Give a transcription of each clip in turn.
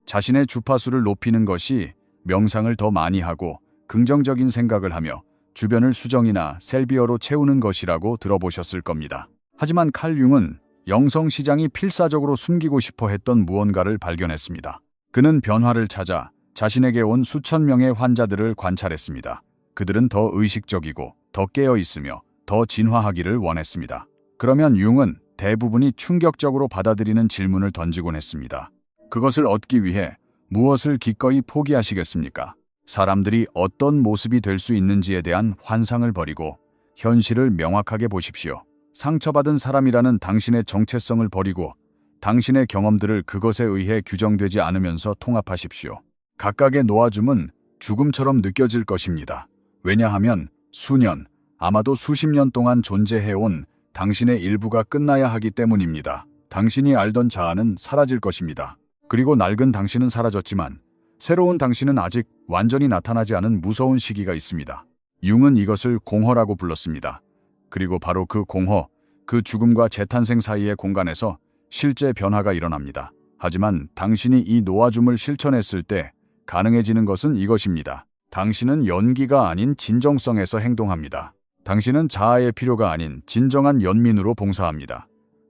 자신의 주파수를 높이는 것이 명상을 더 많이 하고 긍정적인 생각을 하며 주변을 수정이나 셀비어로 채우는 것이라고 들어보셨을 겁니다. 하지만 칼 융은 영성 시장이 필사적으로 숨기고 싶어 했던 무언가를 발견했습니다. 그는 변화를 찾아 자신에게 온 수천 명의 환자들을 관찰했습니다. 그들은 더 의식적이고 더 깨어 있으며 더 진화하기를 원했습니다. 그러면 융은 대부분이 충격적으로 받아들이는 질문을 던지곤 했습니다. 그것을 얻기 위해 무엇을 기꺼이 포기하시겠습니까? 사람들이 어떤 모습이 될 수 있는지에 대한 환상을 버리고 현실을 명확하게 보십시오. 상처받은 사람이라는 당신의 정체성을 버리고 당신의 경험들을 그것에 의해 규정되지 않으면서 통합하십시오. 각각의 놓아줌은 죽음처럼 느껴질 것입니다. 왜냐하면 수년, 아마도 수십 년 동안 존재해온 당신의 일부가 끝나야 하기 때문입니다. 당신이 알던 자아는 사라질 것입니다. 그리고 낡은 당신은 사라졌지만 새로운 당신은 아직 완전히 나타나지 않은 무서운 시기가 있습니다. 융은 이것을 공허라고 불렀습니다. 그리고 바로 그 공허, 그 죽음과 재탄생 사이의 공간에서 실제 변화가 일어납니다. 하지만 당신이 이 놓아줌을 실천했을 때 가능해지는 것은 이것입니다. 당신은 연기가 아닌 진정성에서 행동합니다. 당신은 자아의 필요가 아닌 진정한 연민으로 봉사합니다.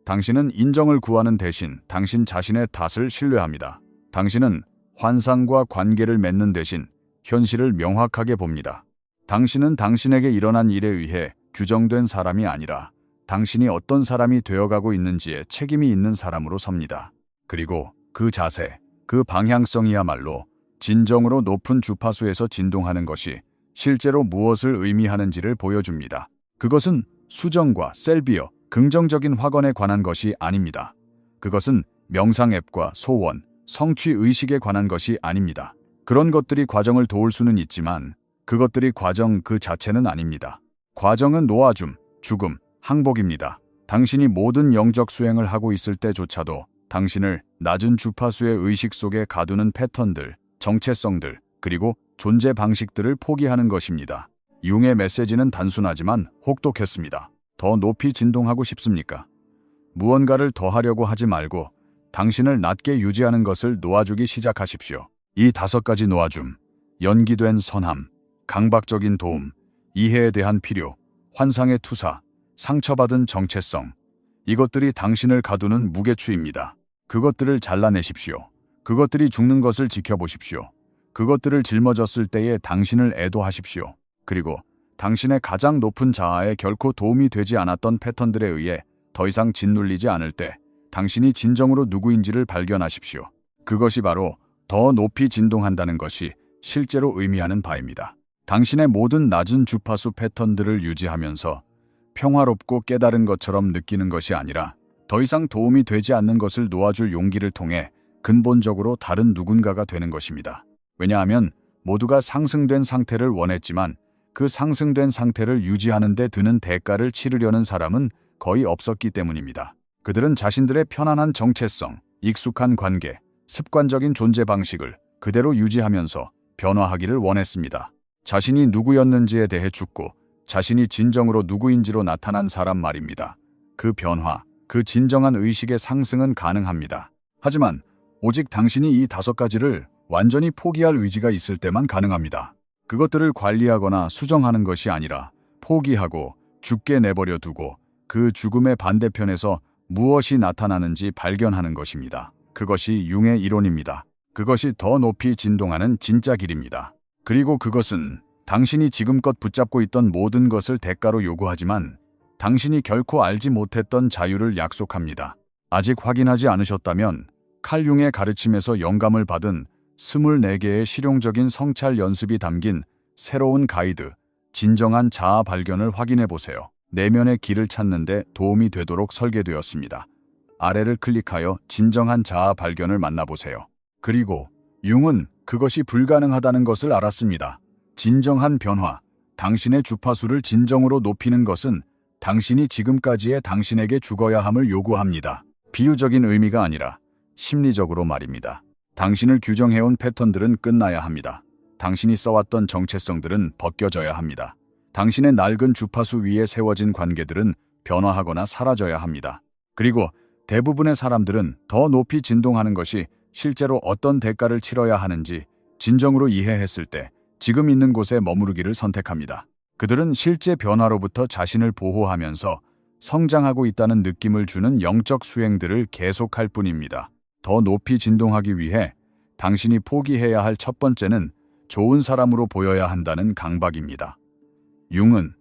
당신은 인정을 구하는 대신 당신 자신의 탓을 신뢰합니다. 당신은 환상과 관계를 맺는 대신 현실을 명확하게 봅니다. 당신은 당신에게 일어난 일에 의해 규정된 사람이 아니라 당신이 어떤 사람이 되어가고 있는지에 책임이 있는 사람으로 섭니다. 그리고 그 자세, 그 방향성이야말로 진정으로 높은 주파수에서 진동하는 것이 실제로 무엇을 의미하는지를 보여줍니다. 그것은 수정과 셀비어, 긍정적인 확언에 관한 것이 아닙니다. 그것은 명상 앱과 소원, 성취 의식에 관한 것이 아닙니다. 그런 것들이 과정을 도울 수는 있지만 그것들이 과정 그 자체는 아닙니다. 과정은 놓아줌, 죽음, 항복입니다. 당신이 모든 영적 수행을 하고 있을 때조차도 당신을 낮은 주파수의 의식 속에 가두는 패턴들, 정체성들, 그리고 존재 방식들을 포기하는 것입니다. 융의 메시지는 단순하지만 혹독했습니다. 더 높이 진동하고 싶습니까? 무언가를 더 하려고 하지 말고 당신을 낮게 유지하는 것을 놓아주기 시작하십시오. 이 5가지 놓아줌, 연기된 선함, 강박적인 도움, 이해에 대한 필요, 환상의 투사, 상처받은 정체성, 이것들이 당신을 가두는 무게추입니다. 그것들을 잘라내십시오. 그것들이 죽는 것을 지켜보십시오. 그것들을 짊어졌을 때에 당신을 애도하십시오. 그리고 당신의 가장 높은 자아에 결코 도움이 되지 않았던 패턴들에 의해 더 이상 짓눌리지 않을 때 당신이 진정으로 누구인지를 발견하십시오. 그것이 바로 더 높이 진동한다는 것이 실제로 의미하는 바입니다. 당신의 모든 낮은 주파수 패턴들을 유지하면서 평화롭고 깨달은 것처럼 느끼는 것이 아니라 더 이상 도움이 되지 않는 것을 놓아줄 용기를 통해 근본적으로 다른 누군가가 되는 것입니다. 왜냐하면 모두가 상승된 상태를 원했지만 그 상승된 상태를 유지하는 데 드는 대가를 치르려는 사람은 거의 없었기 때문입니다. 그들은 자신들의 편안한 정체성, 익숙한 관계, 습관적인 존재 방식을 그대로 유지하면서 변화하기를 원했습니다. 자신이 누구였는지에 대해 죽고 자신이 진정으로 누구인지로 나타난 사람 말입니다. 그 변화, 그 진정한 의식의 상승은 가능합니다. 하지만 오직 당신이 이 5가지를 완전히 포기할 의지가 있을 때만 가능합니다. 그것들을 관리하거나 수정하는 것이 아니라 포기하고 죽게 내버려 두고 그 죽음의 반대편에서 무엇이 나타나는지 발견하는 것입니다. 그것이 융의 이론입니다. 그것이 더 높이 진동하는 진짜 길입니다. 그리고 그것은 당신이 지금껏 붙잡고 있던 모든 것을 대가로 요구하지만 당신이 결코 알지 못했던 자유를 약속합니다. 아직 확인하지 않으셨다면 칼 융의 가르침에서 영감을 받은 24개의 실용적인 성찰 연습이 담긴 새로운 가이드, 진정한 자아 발견을 확인해 보세요. 내면의 길을 찾는 데 도움이 되도록 설계되었습니다. 아래를 클릭하여 진정한 자아 발견을 만나보세요. 그리고 융은 그것이 불가능하다는 것을 알았습니다. 진정한 변화, 당신의 주파수를 진정으로 높이는 것은 당신이 지금까지의 당신에게 죽어야 함을 요구합니다. 비유적인 의미가 아니라 심리적으로 말입니다. 당신을 규정해온 패턴들은 끝나야 합니다. 당신이 써왔던 정체성들은 벗겨져야 합니다. 당신의 낡은 주파수 위에 세워진 관계들은 변화하거나 사라져야 합니다. 그리고 대부분의 사람들은 더 높이 진동하는 것이 실제로 어떤 대가를 치러야 하는지 진정으로 이해했을 때 지금 있는 곳에 머무르기를 선택합니다. 그들은 실제 변화로부터 자신을 보호하면서 성장하고 있다는 느낌을 주는 영적 수행들을 계속할 뿐입니다. 더 높이 진동하기 위해 당신이 포기해야 할 첫 번째는 좋은 사람으로 보여야 한다는 강박입니다. 융은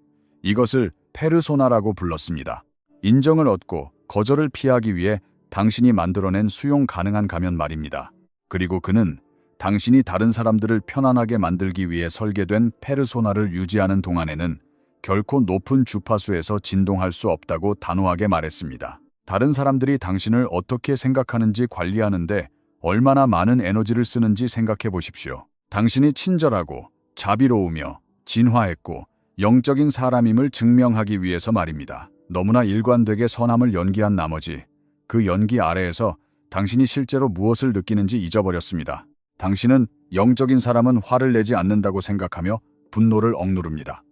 이것을 페르소나라고 불렀습니다. 인정을 얻고 거절을 피하기 위해 당신이 만들어낸 수용 가능한 가면 말입니다. 그리고 그는 당신이 다른 사람들을 편안하게 만들기 위해 설계된 페르소나를 유지하는 동안에는 결코 높은 주파수에서 진동할 수 없다고 단호하게 말했습니다. 다른 사람들이 당신을 어떻게 생각하는지 관리하는데 얼마나 많은 에너지를 쓰는지 생각해 보십시오. 당신이 친절하고 자비로우며 진화했고 영적인 사람임을 증명하기 위해서 말입니다. 너무나 일관되게 선함을 연기한 나머지 그 연기 아래에서 당신이 실제로 무엇을 느끼는지 잊어버렸습니다. 당신은 영적인 사람은 화를 내지 않는다고 생각하며 분노를 억누릅니다.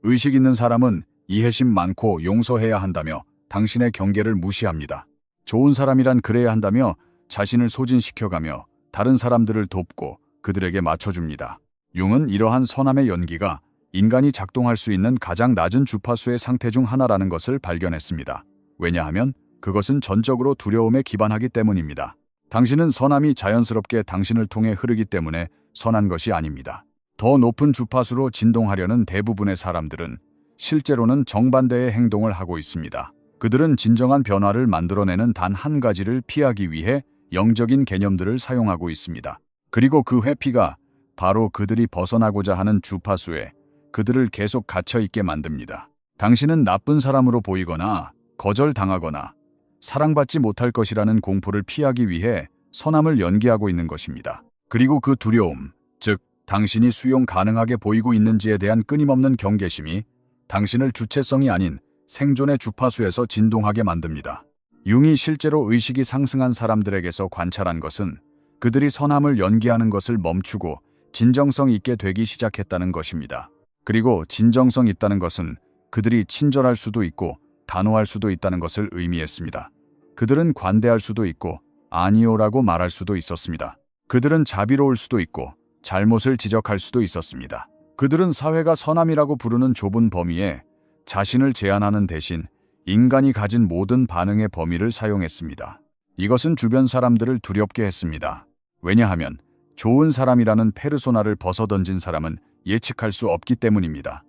의식 있는 사람은 이해심 많고 용서해야 한다며 당신의 경계를 무시합니다. 좋은 사람이란 그래야 한다며 자신을 소진시켜가며 다른 사람들을 돕고 그들에게 맞춰줍니다. 융은 이러한 선함의 연기가 인간이 작동할 수 있는 가장 낮은 주파수의 상태 중 하나라는 것을 발견했습니다. 왜냐하면 그것은 전적으로 두려움에 기반하기 때문입니다. 당신은 선함이 자연스럽게 당신을 통해 흐르기 때문에 선한 것이 아닙니다. 더 높은 주파수로 진동하려는 대부분의 사람들은 실제로는 정반대의 행동을 하고 있습니다. 그들은 진정한 변화를 만들어내는 단 한 가지를 피하기 위해 영적인 개념들을 사용하고 있습니다. 그리고 그 회피가 바로 그들이 벗어나고자 하는 주파수에 그들을 계속 갇혀있게 만듭니다. 당신은 나쁜 사람으로 보이거나 거절당하거나 사랑받지 못할 것이라는 공포를 피하기 위해 선함을 연기하고 있는 것입니다. 그리고 그 두려움, 즉 당신이 수용 가능하게 보이고 있는지에 대한 끊임없는 경계심이 당신을 주체성이 아닌 생존의 주파수에서 진동하게 만듭니다. 융이 실제로 의식이 상승한 사람들에게서 관찰한 것은 그들이 선함을 연기하는 것을 멈추고 진정성 있게 되기 시작했다는 것입니다. 그리고 진정성 있다는 것은 그들이 친절할 수도 있고 단호할 수도 있다는 것을 의미했습니다. 그들은 관대할 수도 있고 아니요라고 말할 수도 있었습니다. 그들은 자비로울 수도 있고 잘못을 지적할 수도 있었습니다. 그들은 사회가 선함이라고 부르는 좁은 범위에 자신을 제한하는 대신 인간이 가진 모든 반응의 범위를 사용했습니다. 이것은 주변 사람들을 두렵게 했습니다. 왜냐하면 좋은 사람이라는 페르소나를 벗어던진 사람은 예측할 수 없기 때문입니다.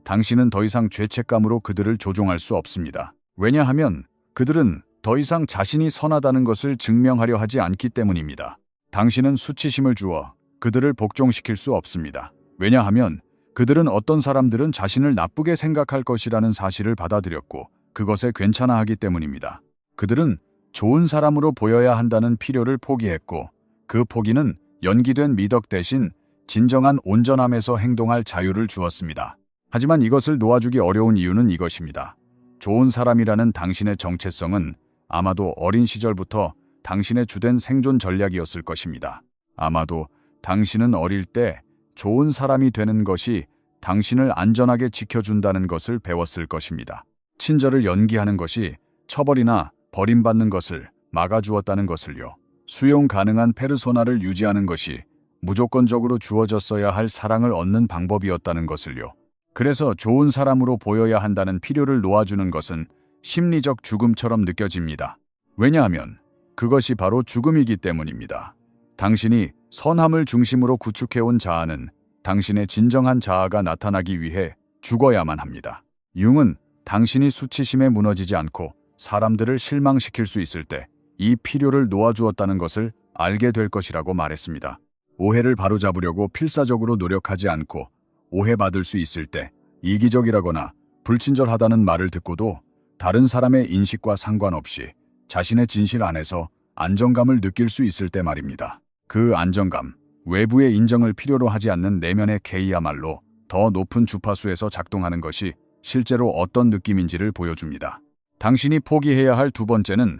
당신은 더 이상 죄책감으로 그들을 조종할 수 없습니다. 왜냐하면 그들은 더 이상 자신이 선하다는 것을 증명하려 하지 않기 때문입니다. 당신은 수치심을 주어 그들을 복종시킬 수 없습니다. 왜냐하면 그들은 어떤 사람들은 자신을 나쁘게 생각할 것이라는 사실을 받아들였고 그것에 괜찮아하기 때문입니다. 그들은 좋은 사람으로 보여야 한다는 필요를 포기했고 그 포기는 연기된 미덕 대신 진정한 온전함에서 행동할 자유를 주었습니다. 하지만 이것을 놓아주기 어려운 이유는 이것입니다. 좋은 사람이라는 당신의 정체성은 아마도 어린 시절부터 당신의 주된 생존 전략이었을 것입니다. 아마도 당신은 어릴 때 좋은 사람이 되는 것이 당신을 안전하게 지켜준다는 것을 배웠을 것입니다. 친절을 연기하는 것이 처벌이나 버림받는 것을 막아주었다는 것을요. 수용 가능한 페르소나를 유지하는 것이 무조건적으로 주어졌어야 할 사랑을 얻는 방법이었다는 것을요. 그래서 좋은 사람으로 보여야 한다는 필요를 놓아주는 것은 심리적 죽음처럼 느껴집니다. 왜냐하면 그것이 바로 죽음이기 때문입니다. 당신이 선함을 중심으로 구축해온 자아는 당신의 진정한 자아가 나타나기 위해 죽어야만 합니다. 융은 당신이 수치심에 무너지지 않고 사람들을 실망시킬 수 있을 때 이 필요를 놓아주었다는 것을 알게 될 것이라고 말했습니다. 오해를 바로잡으려고 필사적으로 노력하지 않고 오해받을 수 있을 때 이기적이라거나 불친절하다는 말을 듣고도 다른 사람의 인식과 상관없이 자신의 진실 안에서 안정감을 느낄 수 있을 때 말입니다. 그 안정감, 외부의 인정을 필요로 하지 않는 내면의 K야말로 더 높은 주파수에서 작동하는 것이 실제로 어떤 느낌인지를 보여줍니다. 당신이 포기해야 할 두 번째는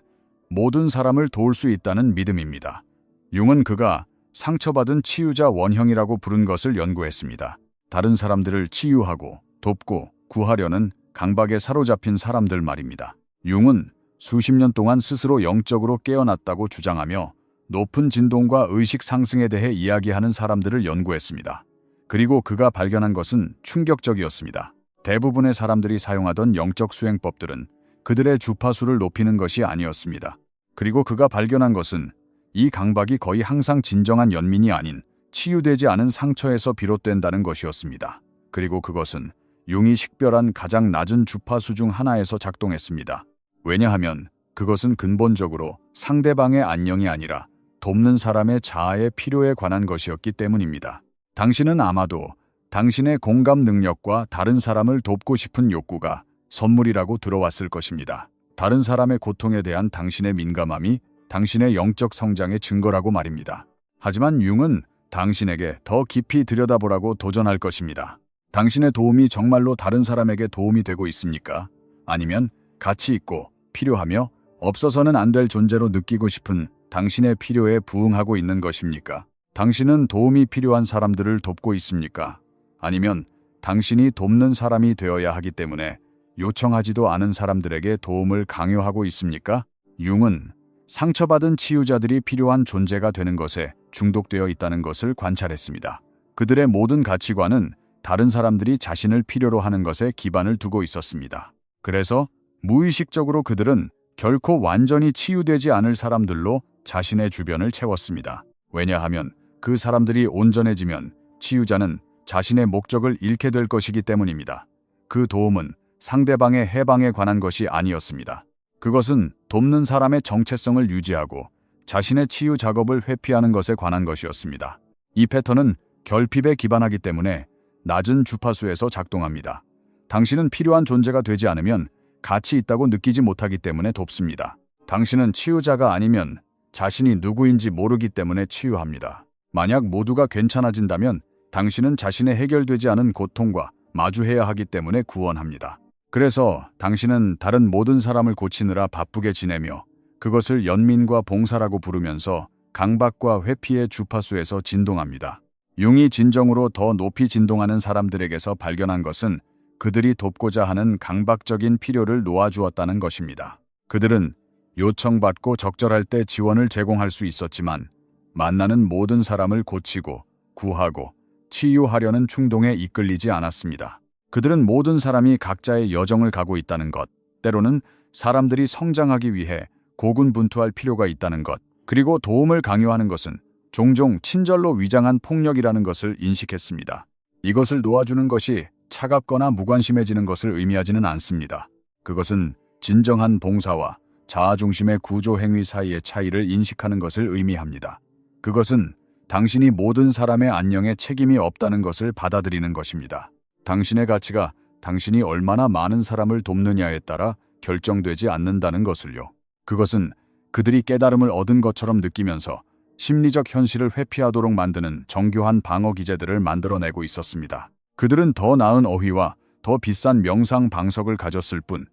모든 사람을 도울 수 있다는 믿음입니다. 융은 그가 상처받은 치유자 원형이라고 부른 것을 연구했습니다. 다른 사람들을 치유하고 돕고 구하려는 강박에 사로잡힌 사람들 말입니다. 융은 수십 년 동안 스스로 영적으로 깨어났다고 주장하며 높은 진동과 의식 상승에 대해 이야기하는 사람들을 연구했습니다. 그리고 그가 발견한 것은 충격적이었습니다. 대부분의 사람들이 사용하던 영적 수행법들은 그들의 주파수를 높이는 것이 아니었습니다. 그리고 그가 발견한 것은 이 강박이 거의 항상 진정한 연민이 아닌 치유되지 않은 상처에서 비롯된다는 것이었습니다. 그리고 그것은 융이 식별한 가장 낮은 주파수 중 하나에서 작동했습니다. 왜냐하면 그것은 근본적으로 상대방의 안녕이 아니라 돕는 사람의 자아의 필요에 관한 것이었기 때문입니다. 당신은 아마도 당신의 공감 능력과 다른 사람을 돕고 싶은 욕구가 선물이라고 들어왔을 것입니다. 다른 사람의 고통에 대한 당신의 민감함이 당신의 영적 성장의 증거라고 말입니다. 하지만 융은 당신에게 더 깊이 들여다보라고 도전할 것입니다. 당신의 도움이 정말로 다른 사람에게 도움이 되고 있습니까? 아니면 가치 있고 필요하며 없어서는 안 될 존재로 느끼고 싶은 당신의 필요에 부응하고 있는 것입니까? 당신은 도움이 필요한 사람들을 돕고 있습니까? 아니면 당신이 돕는 사람이 되어야 하기 때문에 요청하지도 않은 사람들에게 도움을 강요하고 있습니까? 융은 상처받은 치유자들이 필요한 존재가 되는 것에 중독되어 있다는 것을 관찰했습니다. 그들의 모든 가치관은 다른 사람들이 자신을 필요로 하는 것에 기반을 두고 있었습니다. 그래서 무의식적으로 그들은 결코 완전히 치유되지 않을 사람들로 자신의 주변을 채웠습니다. 왜냐하면 그 사람들이 온전해지면 치유자는 자신의 목적을 잃게 될 것이기 때문입니다. 그 도움은 상대방의 해방에 관한 것이 아니었습니다. 그것은 돕는 사람의 정체성을 유지하고 자신의 치유 작업을 회피하는 것에 관한 것이었습니다. 이 패턴은 결핍에 기반하기 때문에 낮은 주파수에서 작동합니다. 당신은 필요한 존재가 되지 않으면 가치 있다고 느끼지 못하기 때문에 돕습니다. 당신은 치유자가 아니면 자신이 누구인지 모르기 때문에 치유합니다. 만약 모두가 괜찮아진다면 당신은 자신의 해결되지 않은 고통과 마주해야 하기 때문에 구원합니다. 그래서 당신은 다른 모든 사람을 고치느라 바쁘게 지내며 그것을 연민과 봉사라고 부르면서 강박과 회피의 주파수에서 진동합니다. 융이 진정으로 더 높이 진동하는 사람들에게서 발견한 것은 그들이 돕고자 하는 강박적인 필요를 놓아주었다는 것입니다. 그들은 요청받고 적절할 때 지원을 제공할 수 있었지만 만나는 모든 사람을 고치고 구하고 치유하려는 충동에 이끌리지 않았습니다. 그들은 모든 사람이 각자의 여정을 가고 있다는 것, 때로는 사람들이 성장하기 위해 고군분투할 필요가 있다는 것, 그리고 도움을 강요하는 것은 종종 친절로 위장한 폭력이라는 것을 인식했습니다. 이것을 놓아주는 것이 차갑거나 무관심해지는 것을 의미하지는 않습니다. 그것은 진정한 봉사와 자아중심의 구조 행위 사이의 차이를 인식하는 것을 의미합니다. 그것은 당신이 모든 사람의 안녕에 책임이 없다는 것을 받아들이는 것입니다. 당신의 가치가 당신이 얼마나 많은 사람을 돕느냐에 따라 결정되지 않는다는 것을요. 그것은 그들이 깨달음을 얻은 것처럼 느끼면서 심리적 현실을 회피하도록 만드는 정교한 방어 기제들을 만들어내고 있었습니다. 그들은 더 나은 어휘와 더 비싼 명상 방석을 가졌을 뿐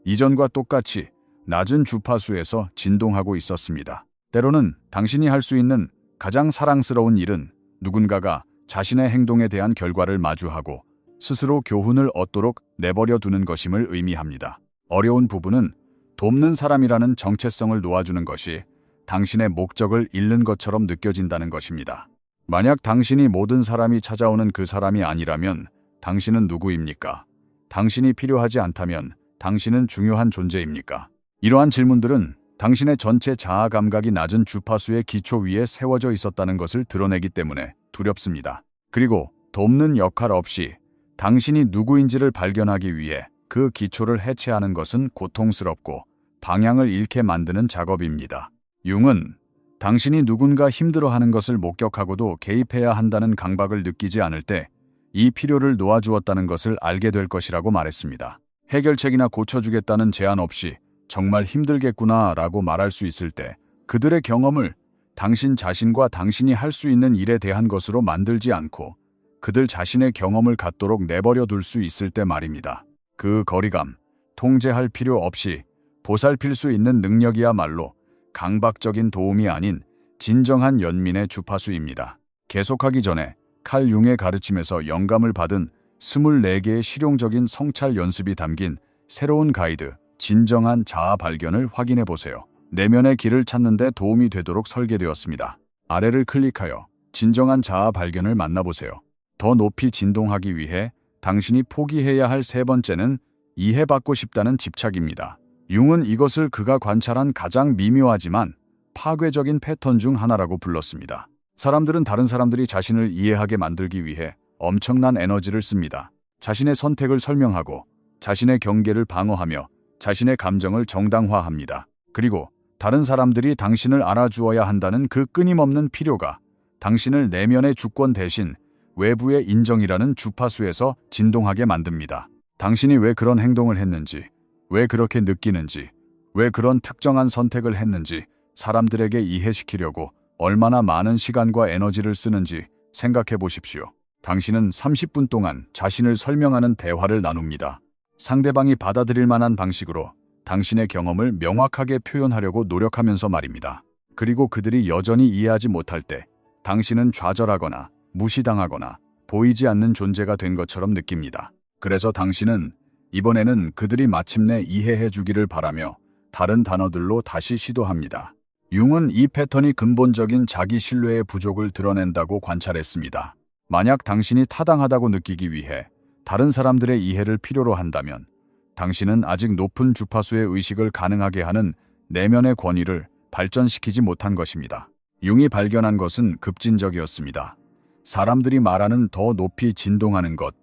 이전과 똑같이 낮은 주파수에서 진동하고 있었습니다. 때로는 당신이 할 수 있는 가장 사랑스러운 일은 누군가가 자신의 행동에 대한 결과를 마주하고 스스로 교훈을 얻도록 내버려 두는 것임을 의미합니다. 어려운 부분은 돕는 사람이라는 정체성을 놓아주는 것이 당신의 목적을 잃는 것처럼 느껴진다는 것입니다. 만약 당신이 모든 사람이 찾아오는 그 사람이 아니라면 당신은 누구입니까? 당신이 필요하지 않다면 당신은 중요한 존재입니까? 이러한 질문들은 당신의 전체 자아 감각이 낮은 주파수의 기초 위에 세워져 있었다는 것을 드러내기 때문에 두렵습니다. 그리고 돕는 역할 없이 당신이 누구인지를 발견하기 위해 그 기초를 해체하는 것은 고통스럽고 방향을 잃게 만드는 작업입니다. 융은 당신이 누군가 힘들어하는 것을 목격하고도 개입해야 한다는 강박을 느끼지 않을 때 이 필요를 놓아주었다는 것을 알게 될 것이라고 말했습니다. 해결책이나 고쳐주겠다는 제안 없이 정말 힘들겠구나 라고 말할 수 있을 때 그들의 경험을 당신 자신과 당신이 할 수 있는 일에 대한 것으로 만들지 않고 그들 자신의 경험을 갖도록 내버려 둘 수 있을 때 말입니다. 그 거리감, 통제할 필요 없이 보살필 수 있는 능력이야말로 강박적인 도움이 아닌 진정한 연민의 주파수입니다. 계속하기 전에 칼 융의 가르침에서 영감을 받은 24개의 실용적인 성찰 연습이 담긴 새로운 가이드, 진정한 자아 발견을 확인해 보세요. 내면의 길을 찾는 데 도움이 되도록 설계되었습니다. 아래를 클릭하여 진정한 자아 발견을 만나보세요. 더 높이 진동하기 위해 당신이 포기해야 할 세 번째는 이해받고 싶다는 집착입니다. 융은 이것을 그가 관찰한 가장 미묘하지만 파괴적인 패턴 중 하나라고 불렀습니다. 사람들은 다른 사람들이 자신을 이해하게 만들기 위해 엄청난 에너지를 씁니다. 자신의 선택을 설명하고 자신의 경계를 방어하며 자신의 감정을 정당화합니다. 그리고 다른 사람들이 당신을 알아주어야 한다는 그 끊임없는 필요가 당신을 내면의 주권 대신 외부의 인정이라는 주파수에서 진동하게 만듭니다. 당신이 왜 그런 행동을 했는지, 왜 그렇게 느끼는지, 왜 그런 특정한 선택을 했는지 사람들에게 이해시키려고 얼마나 많은 시간과 에너지를 쓰는지 생각해 보십시오. 당신은 30분 동안 자신을 설명하는 대화를 나눕니다. 상대방이 받아들일 만한 방식으로 당신의 경험을 명확하게 표현하려고 노력하면서 말입니다. 그리고 그들이 여전히 이해하지 못할 때 당신은 좌절하거나 무시당하거나 보이지 않는 존재가 된 것처럼 느낍니다. 그래서 당신은 이번에는 그들이 마침내 이해해 주기를 바라며 다른 단어들로 다시 시도합니다. 융은 이 패턴이 근본적인 자기 신뢰의 부족을 드러낸다고 관찰했습니다. 만약 당신이 타당하다고 느끼기 위해 다른 사람들의 이해를 필요로 한다면 당신은 아직 높은 주파수의 의식을 가능하게 하는 내면의 권위를 발전시키지 못한 것입니다. 융이 발견한 것은 급진적이었습니다. 사람들이 말하는 더 높이 진동하는 것,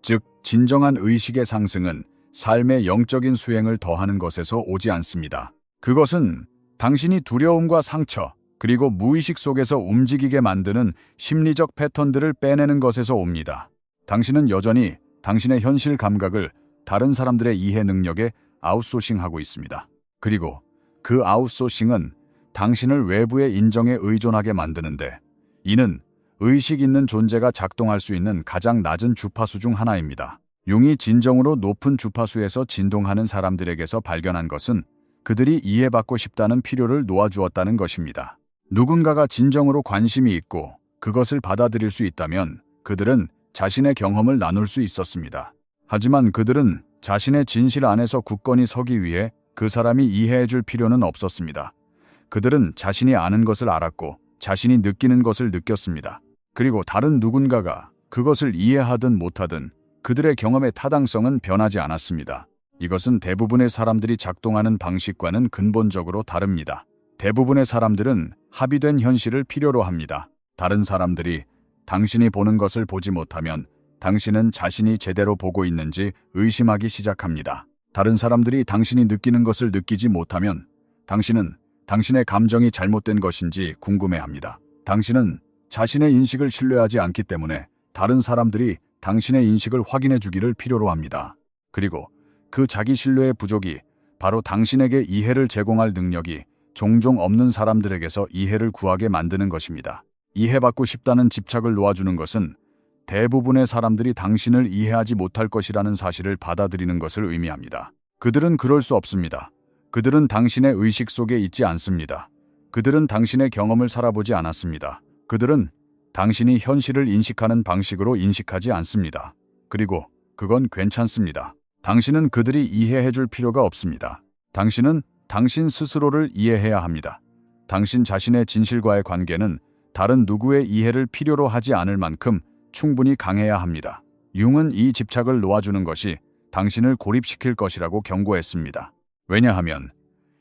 즉 진정한 의식의 상승은 삶의 영적인 수행을 더하는 것에서 오지 않습니다. 그것은 당신이 두려움과 상처, 그리고 무의식 속에서 움직이게 만드는 심리적 패턴들을 빼내는 것에서 옵니다. 당신은 여전히 당신의 현실 감각을 다른 사람들의 이해 능력에 아웃소싱하고 있습니다. 그리고 그 아웃소싱은 당신을 외부의 인정에 의존하게 만드는데, 이는 의식 있는 존재가 작동할 수 있는 가장 낮은 주파수 중 하나입니다. 융이 진정으로 높은 주파수에서 진동하는 사람들에게서 발견한 것은 그들이 이해받고 싶다는 필요를 놓아주었다는 것입니다. 누군가가 진정으로 관심이 있고 그것을 받아들일 수 있다면 그들은 자신의 경험을 나눌 수 있었습니다. 하지만 그들은 자신의 진실 안에서 굳건히 서기 위해 그 사람이 이해해 줄 필요는 없었습니다. 그들은 자신이 아는 것을 알았고 자신이 느끼는 것을 느꼈습니다. 그리고 다른 누군가가 그것을 이해하든 못하든 그들의 경험의 타당성은 변하지 않았습니다. 이것은 대부분의 사람들이 작동하는 방식과는 근본적으로 다릅니다. 대부분의 사람들은 합의된 현실을 필요로 합니다. 다른 사람들이 당신이 보는 것을 보지 못하면 당신은 자신이 제대로 보고 있는지 의심하기 시작합니다. 다른 사람들이 당신이 느끼는 것을 느끼지 못하면 당신은 당신의 감정이 잘못된 것인지 궁금해합니다. 당신은 자신의 인식을 신뢰하지 않기 때문에 다른 사람들이 당신의 인식을 확인해 주기를 필요로 합니다. 그리고 그 자기 신뢰의 부족이 바로 당신에게 이해를 제공할 능력이 종종 없는 사람들에게서 이해를 구하게 만드는 것입니다. 이해받고 싶다는 집착을 놓아주는 것은 대부분의 사람들이 당신을 이해하지 못할 것이라는 사실을 받아들이는 것을 의미합니다. 그들은 그럴 수 없습니다. 그들은 당신의 의식 속에 있지 않습니다. 그들은 당신의 경험을 살아보지 않았습니다. 그들은 당신이 현실을 인식하는 방식으로 인식하지 않습니다. 그리고 그건 괜찮습니다. 당신은 그들이 이해해 줄 필요가 없습니다. 당신은 당신 스스로를 이해해야 합니다. 당신 자신의 진실과의 관계는 다른 누구의 이해를 필요로 하지 않을 만큼 충분히 강해야 합니다. 융은 이 집착을 놓아주는 것이 당신을 고립시킬 것이라고 경고했습니다. 왜냐하면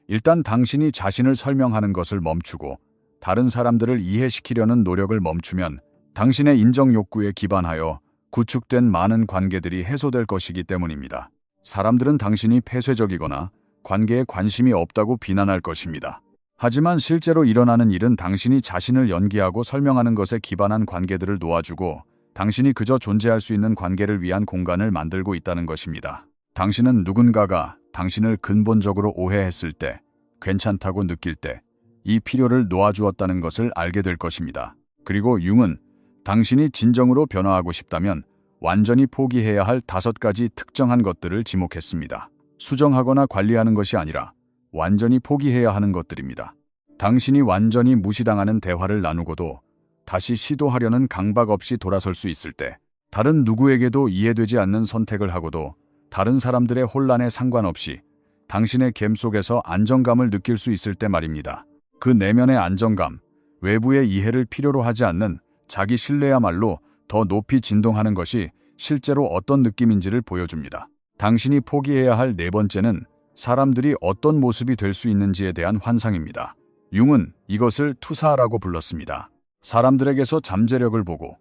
일단 당신이 자신을 설명하는 것을 멈추고 다른 사람들을 이해시키려는 노력을 멈추면 당신의 인정 욕구에 기반하여 구축된 많은 관계들이 해소될 것이기 때문입니다. 사람들은 당신이 폐쇄적이거나 관계에 관심이 없다고 비난할 것입니다. 하지만 실제로 일어나는 일은 당신이 자신을 연기하고 설명하는 것에 기반한 관계들을 놓아주고 당신이 그저 존재할 수 있는 관계를 위한 공간을 만들고 있다는 것입니다. 당신은 누군가가 당신을 근본적으로 오해했을 때, 괜찮다고 느낄 때, 이 필요를 놓아주었다는 것을 알게 될 것입니다. 그리고 융은 당신이 진정으로 변화하고 싶다면 완전히 포기해야 할 5가지 특정한 것들을 지목했습니다. 수정하거나 관리하는 것이 아니라 완전히 포기해야 하는 것들입니다. 당신이 완전히 무시당하는 대화를 나누고도 다시 시도하려는 강박 없이 돌아설 수 있을 때, 다른 누구에게도 이해되지 않는 선택을 하고도 다른 사람들의 혼란에 상관없이 당신의 갬 속에서 안정감을 느낄 수 있을 때 말입니다. 그 내면의 안정감, 외부의 이해를 필요로 하지 않는 자기 신뢰야말로 더 높이 진동하는 것이 실제로 어떤 느낌인지를 보여줍니다. 당신이 포기해야 할 네 번째는 사람들이 어떤 모습이 될 수 있는지에 대한 환상입니다. 융은 이것을 투사라고 불렀습니다. 사람들에게서 잠재력을 보고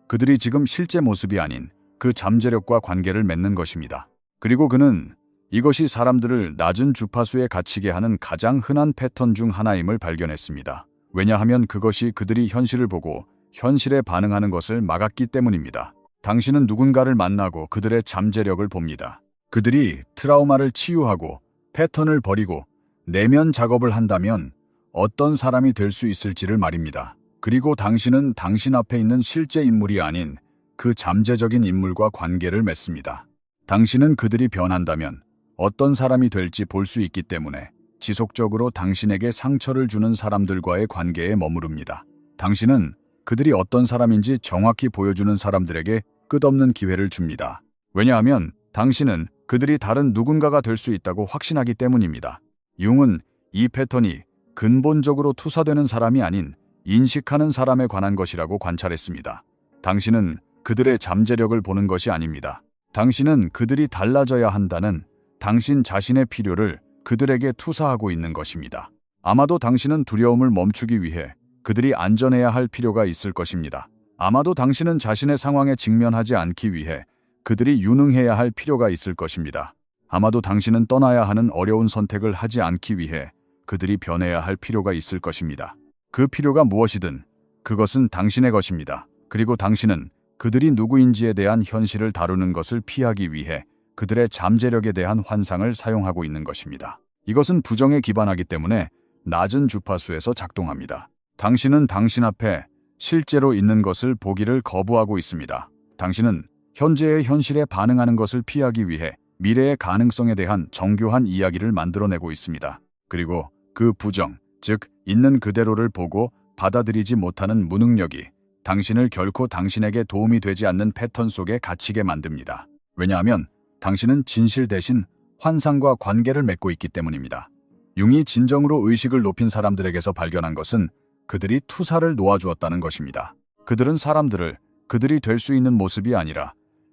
그들이 지금 실제 모습이 아닌 그 잠재력과 관계를 맺는 것입니다. 그리고 그는 이것이 사람들을 낮은 주파수에 갇히게 하는 가장 흔한 패턴 중 하나임을 발견했습니다. 왜냐하면 그것이 그들이 현실을 보고 현실에 반응하는 것을 막았기 때문입니다. 당신은 누군가를 만나고 그들의 잠재력을 봅니다. 그들이 트라우마를 치유하고 패턴을 버리고 내면 작업을 한다면 어떤 사람이 될 수 있을지를 말입니다. 그리고 당신은 당신 앞에 있는 실제 인물이 아닌 그 잠재적인 인물과 관계를 맺습니다. 당신은 그들이 변한다면 어떤 사람이 될지 볼 수 있기 때문에 지속적으로 당신에게 상처를 주는 사람들과의 관계에 머무릅니다. 당신은 그들이 어떤 사람인지 정확히 보여주는 사람들에게 끝없는 기회를 줍니다. 왜냐하면 당신은 그들이 다른 누군가가 될 수 있다고 확신하기 때문입니다. 융은 이 패턴이 근본적으로 투사되는 사람이 아닌 인식하는 사람에 관한 것이라고 관찰했습니다. 당신은 그들의 잠재력을 보는 것이 아닙니다. 당신은 그들이 달라져야 한다는 당신 자신의 필요를 그들에게 투사하고 있는 것입니다. 아마도 당신은 두려움을 멈추기 위해 그들이 안전해야 할 필요가 있을 것입니다. 아마도 당신은 자신의 상황에 직면하지 않기 위해 그들이 유능해야 할 필요가 있을 것입니다. 아마도 당신은 떠나야 하는 어려운 선택을 하지 않기 위해 그들이 변해야 할 필요가 있을 것입니다. 그 필요가 무엇이든 그것은 당신의 것입니다. 그리고 당신은 그들이 누구인지에 대한 현실을 다루는 것을 피하기 위해 그들의 잠재력에 대한 환상을 사용하고 있는 것입니다. 이것은 부정에 기반하기 때문에 낮은 주파수에서 작동합니다. 당신은 당신 앞에 실제로 있는 것을 보기를 거부하고 있습니다. 당신은 현재의 현실에 반응하는 것을 피하기 위해 미래의 가능성에 대한 정교한 이야기를 만들어내고 있습니다. 그리고 그 부정, 즉 있는 그대로를 보고 받아들이지 못하는 무능력이 당신을 결코 당신에게 도움이 되지 않는 패턴 속에 갇히게 만듭니다. 왜냐하면 당신은 진실 대신 환상과 관계를 맺고 있기 때문입니다. 융이 진정으로 의식을 높인 사람들에게서 발견한 것은 그들이 투사를 놓아주었다는 것입니다. 그들은 사람들을 그들이 될 수 있는 모습이 아니라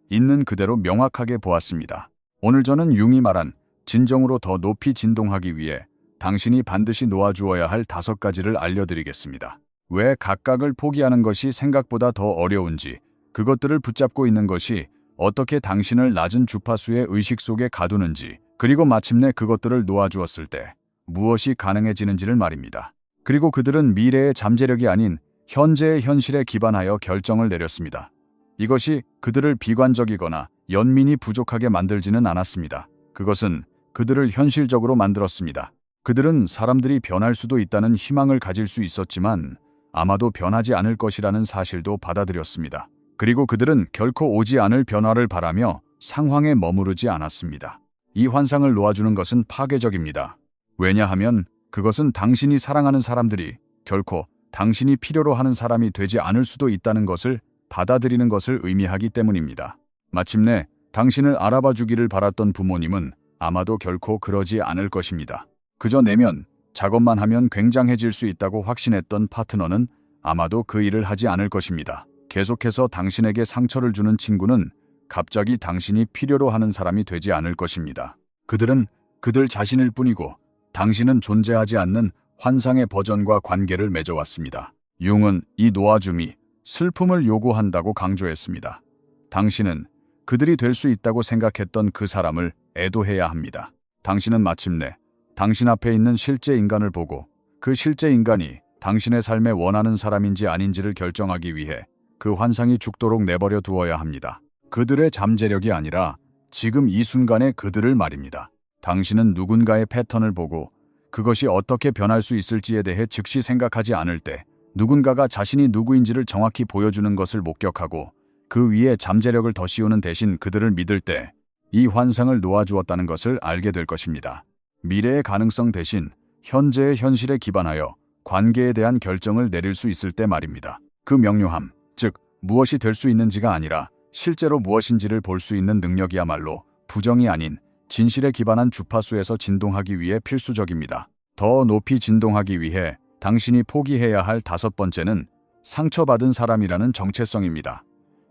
있는 그대로 명확하게 보았습니다. 오늘 저는 융이 말한 진정으로 더 높이 진동하기 위해 당신이 반드시 놓아주어야 할 5가지를 알려드리겠습니다. 왜 각각을 포기하는 것이 생각보다 더 어려운지, 그것들을 붙잡고 있는 것이 어떻게 당신을 낮은 주파수의 의식 속에 가두는지, 그리고 마침내 그것들을 놓아주었을 때 무엇이 가능해지는지를 말입니다. 그리고 그들은 미래의 잠재력이 아닌 현재의 현실에 기반하여 결정을 내렸습니다. 이것이 그들을 비관적이거나 연민이 부족하게 만들지는 않았습니다. 그것은 그들을 현실적으로 만들었습니다. 그들은 사람들이 변할 수도 있다는 희망을 가질 수 있었지만 아마도 변하지 않을 것이라는 사실도 받아들였습니다. 그리고 그들은 결코 오지 않을 변화를 바라며 상황에 머무르지 않았습니다. 이 환상을 놓아주는 것은 파괴적입니다. 왜냐하면 그것은 당신이 사랑하는 사람들이 결코 당신이 필요로 하는 사람이 되지 않을 수도 있다는 것을 받아들이는 것을 의미하기 때문입니다. 마침내 당신을 알아봐 주기를 바랐던 부모님은 아마도 결코 그러지 않을 것입니다. 그저 내면 작업만 하면 굉장해질 수 있다고 확신했던 파트너는 아마도 그 일을 하지 않을 것입니다. 계속해서 당신에게 상처를 주는 친구는 갑자기 당신이 필요로 하는 사람이 되지 않을 것입니다. 그들은 그들 자신일 뿐이고 당신은 존재하지 않는 환상의 버전과 관계를 맺어왔습니다. 융은 이 놓아줌이 슬픔을 요구한다고 강조했습니다. 당신은 그들이 될 수 있다고 생각했던 그 사람을 애도해야 합니다. 당신은 마침내 당신 앞에 있는 실제 인간을 보고 그 실제 인간이 당신의 삶에 원하는 사람인지 아닌지를 결정하기 위해 그 환상이 죽도록 내버려 두어야 합니다. 그들의 잠재력이 아니라 지금 이 순간의 그들을 말입니다. 당신은 누군가의 패턴을 보고 그것이 어떻게 변할 수 있을지에 대해 즉시 생각하지 않을 때 누군가가 자신이 누구인지를 정확히 보여주는 것을 목격하고 그 위에 잠재력을 더 씌우는 대신 그들을 믿을 때 이 환상을 놓아주었다는 것을 알게 될 것입니다. 미래의 가능성 대신 현재의 현실에 기반하여 관계에 대한 결정을 내릴 수 있을 때 말입니다. 그 명료함, 즉 무엇이 될 수 있는지가 아니라 실제로 무엇인지를 볼 수 있는 능력이야말로 부정이 아닌 진실에 기반한 주파수에서 진동하기 위해 필수적입니다. 더 높이 진동하기 위해 당신이 포기해야 할 5번째는 상처받은 사람이라는 정체성입니다.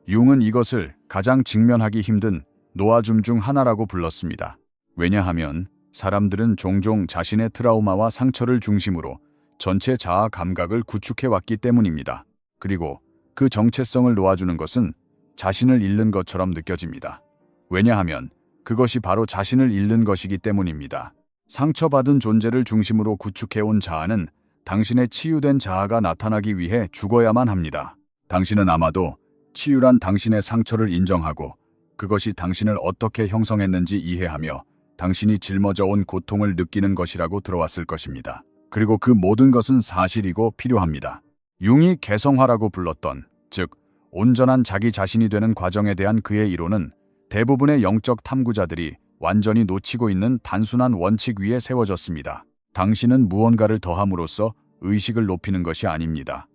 융은 이것을 가장 직면하기 힘든 놓아줌 중 하나라고 불렀습니다. 왜냐하면 사람들은 종종 자신의 트라우마와 상처를 중심으로 전체 자아 감각을 구축해왔기 때문입니다. 그리고 그 정체성을 놓아주는 것은 자신을 잃는 것처럼 느껴집니다. 왜냐하면 그것이 바로 자신을 잃는 것이기 때문입니다. 상처받은 존재를 중심으로 구축해온 자아는 당신의 치유된 자아가 나타나기 위해 죽어야만 합니다. 당신은 아마도 치유란 당신의 상처를 인정하고 그것이 당신을 어떻게 형성했는지 이해하며 당신이 짊어져 온 고통을 느끼는 것이라고 들어왔을 것입니다. 그리고 그 모든 것은 사실이고 필요합니다. 융이 개성화라고 불렀던, 즉 온전한 자기 자신이 되는 과정에 대한 그의 이론은 대부분의 영적 탐구자들이 완전히 놓치고 있는 단순한 원칙 위에 세워졌습니다. 당신은 무언가를 더함으로써 의식을 높이는 것이 아닙니다.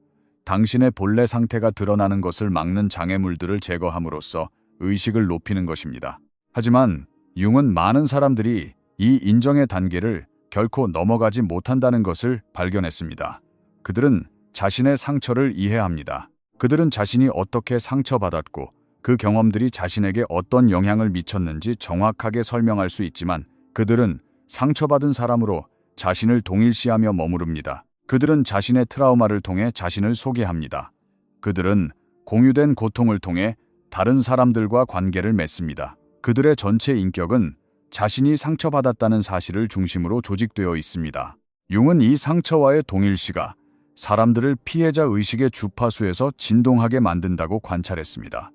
당신의 본래 상태가 드러나는 것을 막는 장애물들을 제거함으로써 의식을 높이는 것입니다. 하지만 융은 많은 사람들이 이 인정의 단계를 결코 넘어가지 못한다는 것을 발견했습니다. 그들은 자신의 상처를 이해합니다. 그들은 자신이 어떻게 상처받았고 그 경험들이 자신에게 어떤 영향을 미쳤는지 정확하게 설명할 수 있지만 그들은 상처받은 사람으로 자신을 동일시하며 머무릅니다. 그들은 자신의 트라우마를 통해 자신을 소개합니다. 그들은 공유된 고통을 통해 다른 사람들과 관계를 맺습니다. 그들의 전체 인격은 자신이 상처받았다는 사실을 중심으로 조직되어 있습니다. 융은 이 상처와의 동일시가 사람들을 피해자 의식의 주파수에서 진동하게 만든다고 관찰했습니다.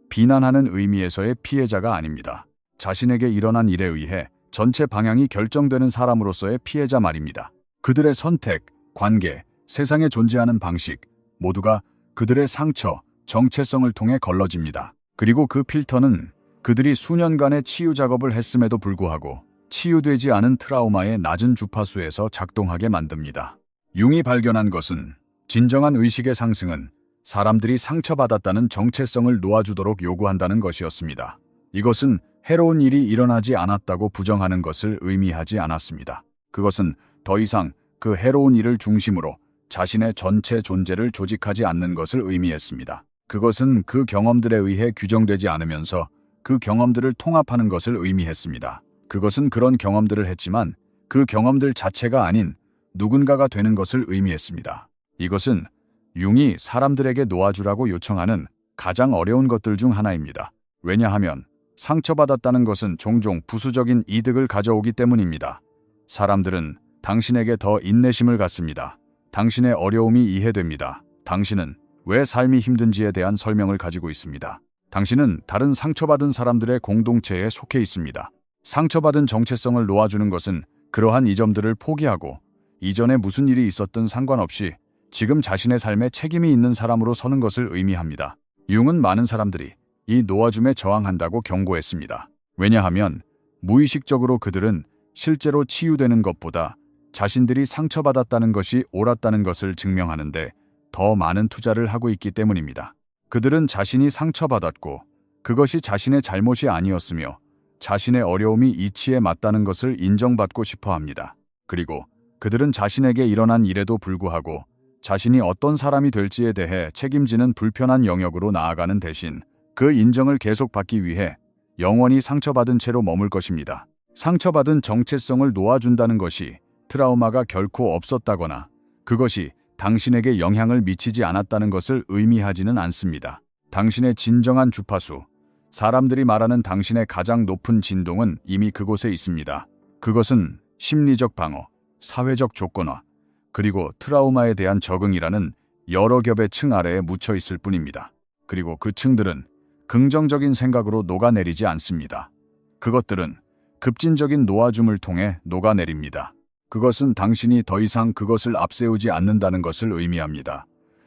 비난하는 의미에서의 피해자가 아닙니다. 자신에게 일어난 일에 의해 전체 방향이 결정되는 사람으로서의 피해자 말입니다. 그들의 선택, 관계, 세상에 존재하는 방식 모두가 그들의 상처, 정체성을 통해 걸러집니다. 그리고 그 필터는 그들이 수년간의 치유 작업을 했음에도 불구하고 치유되지 않은 트라우마의 낮은 주파수에서 작동하게 만듭니다. 융이 발견한 것은 진정한 의식의 상승은 사람들이 상처받았다는 정체성을 놓아주도록 요구한다는 것이었습니다. 이것은 해로운 일이 일어나지 않았다고 부정하는 것을 의미하지 않았습니다. 그것은 더 이상 그 해로운 일을 중심으로 자신의 전체 존재를 조직하지 않는 것을 의미했습니다. 그것은 그 경험들에 의해 규정되지 않으면서 그 경험들을 통합하는 것을 의미했습니다. 그것은 그런 경험들을 했지만 그 경험들 자체가 아닌 누군가가 되는 것을 의미했습니다. 이것은 융이 사람들에게 놓아주라고 요청하는 가장 어려운 것들 중 하나입니다. 왜냐하면 상처받았다는 것은 종종 부수적인 이득을 가져오기 때문입니다. 사람들은 당신에게 더 인내심을 갖습니다. 당신의 어려움이 이해됩니다. 당신은 왜 삶이 힘든지에 대한 설명을 가지고 있습니다. 당신은 다른 상처받은 사람들의 공동체에 속해 있습니다. 상처받은 정체성을 놓아주는 것은 그러한 이점들을 포기하고 이전에 무슨 일이 있었든 상관없이 지금 자신의 삶에 책임이 있는 사람으로 서는 것을 의미합니다. 융은 많은 사람들이 이 놓아줌에 저항한다고 경고했습니다. 왜냐하면 무의식적으로 그들은 실제로 치유되는 것보다 자신들이 상처받았다는 것이 옳았다는 것을 증명하는데 더 많은 투자를 하고 있기 때문입니다. 그들은 자신이 상처받았고 그것이 자신의 잘못이 아니었으며 자신의 어려움이 이치에 맞다는 것을 인정받고 싶어 합니다. 그리고 그들은 자신에게 일어난 일에도 불구하고 자신이 어떤 사람이 될지에 대해 책임지는 불편한 영역으로 나아가는 대신 그 인정을 계속 받기 위해 영원히 상처받은 채로 머물 것입니다. 상처받은 정체성을 놓아준다는 것이 트라우마가 결코 없었다거나 그것이 당신에게 영향을 미치지 않았다는 것을 의미하지는 않습니다. 당신의 진정한 주파수, 사람들이 말하는 당신의 가장 높은 진동은 이미 그곳에 있습니다. 그것은 심리적 방어, 사회적 조건화, 그리고 트라우마에 대한 적응이라는 여러 겹의 층 아래에 묻혀 있을 뿐입니다. 그리고 그 층들은 긍정적인 생각으로 녹아내리지 않습니다. 그것들은 급진적인 놓아줌을 통해 녹아내립니다. 그것은 당신이 더 이상 그것을 앞세우지 않는다는 것을 의미합니다.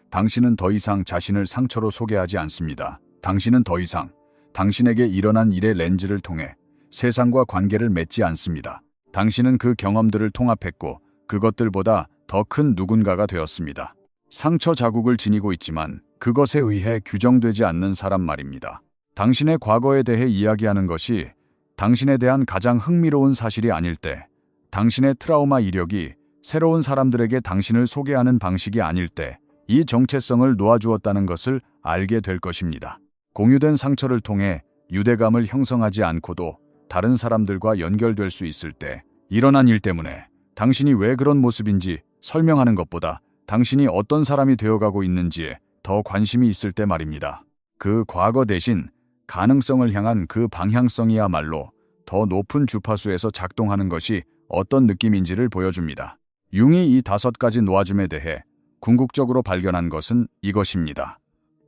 당신은 더 이상 자신을 상처로 소개하지 않습니다. 당신은 더 이상 당신에게 일어난 일의 렌즈를 통해 세상과 관계를 맺지 않습니다. 당신은 그 경험들을 통합했고 그것들보다 더 큰 누군가가 되었습니다. 상처 자국을 지니고 있지만 그것에 의해 규정되지 않는 사람 말입니다. 당신의 과거에 대해 이야기하는 것이 당신에 대한 가장 흥미로운 사실이 아닐 때, 당신의 트라우마 이력이 새로운 사람들에게 당신을 소개하는 방식이 아닐 때, 이 정체성을 놓아주었다는 것을 알게 될 것입니다. 공유된 상처를 통해 유대감을 형성하지 않고도 다른 사람들과 연결될 수 있을 때, 일어난 일 때문에 당신이 왜 그런 모습인지 설명하는 것보다 당신이 어떤 사람이 되어가고 있는지에 더 관심이 있을 때 말입니다. 그 과거 대신 가능성을 향한 그 방향성이야말로 더 높은 주파수에서 작동하는 것이 어떤 느낌인지를 보여줍니다. 융이 이 5가지 놓아줌에 대해 궁극적으로 발견한 것은 이것입니다.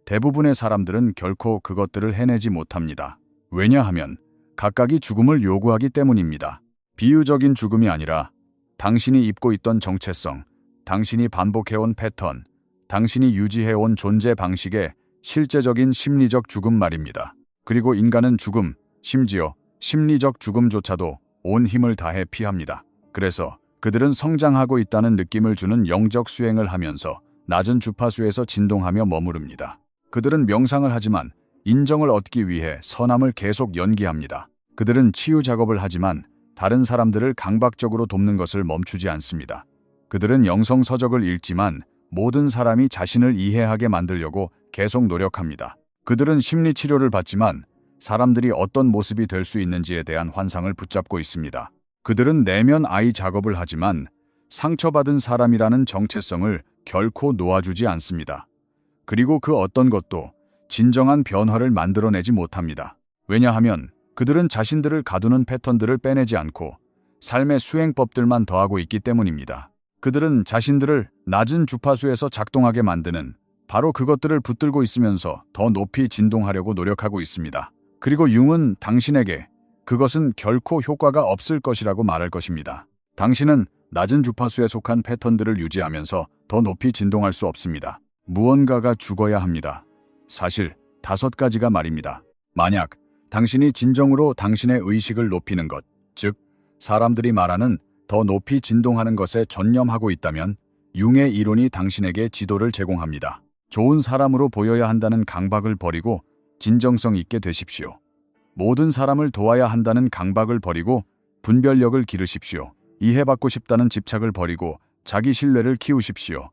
대부분의 사람들은 결코 그것들을 해내지 못합니다. 왜냐하면 각각이 죽음을 요구하기 때문입니다. 비유적인 죽음이 아니라 당신이 입고 있던 정체성, 당신이 반복해온 패턴, 당신이 유지해온 존재 방식의 실제적인 심리적 죽음 말입니다. 그리고 인간은 죽음, 심지어 심리적 죽음조차도 온 힘을 다해 피합니다. 그래서 그들은 성장하고 있다는 느낌을 주는 영적 수행을 하면서 낮은 주파수에서 진동하며 머무릅니다. 그들은 명상을 하지만 인정을 얻기 위해 선함을 계속 연기합니다. 그들은 치유 작업을 하지만 다른 사람들을 강박적으로 돕는 것을 멈추지 않습니다. 그들은 영성 서적을 읽지만 모든 사람이 자신을 이해하게 만들려고 계속 노력합니다. 그들은 심리 치료를 받지만 사람들이 어떤 모습이 될 수 있는지에 대한 환상을 붙잡고 있습니다. 그들은 내면 아이 작업을 하지만 상처받은 사람이라는 정체성을 결코 놓아주지 않습니다. 그리고 그 어떤 것도 진정한 변화를 만들어내지 못합니다. 왜냐하면 그들은 자신들을 가두는 패턴들을 빼내지 않고 삶의 수행법들만 더하고 있기 때문입니다. 그들은 자신들을 낮은 주파수에서 작동하게 만드는 바로 그것들을 붙들고 있으면서 더 높이 진동하려고 노력하고 있습니다. 그리고 융은 당신에게 그것은 결코 효과가 없을 것이라고 말할 것입니다. 당신은 낮은 주파수에 속한 패턴들을 유지하면서 더 높이 진동할 수 없습니다. 무언가가 죽어야 합니다. 사실 5가지가 말입니다. 만약 당신이 진정으로 당신의 의식을 높이는 것, 즉 사람들이 말하는 더 높이 진동하는 것에 전념하고 있다면 융의 이론이 당신에게 지도를 제공합니다. 좋은 사람으로 보여야 한다는 강박을 버리고 진정성 있게 되십시오. 모든 사람을 도와야 한다는 강박을 버리고 분별력을 기르십시오. 이해받고 싶다는 집착을 버리고 자기 신뢰를 키우십시오.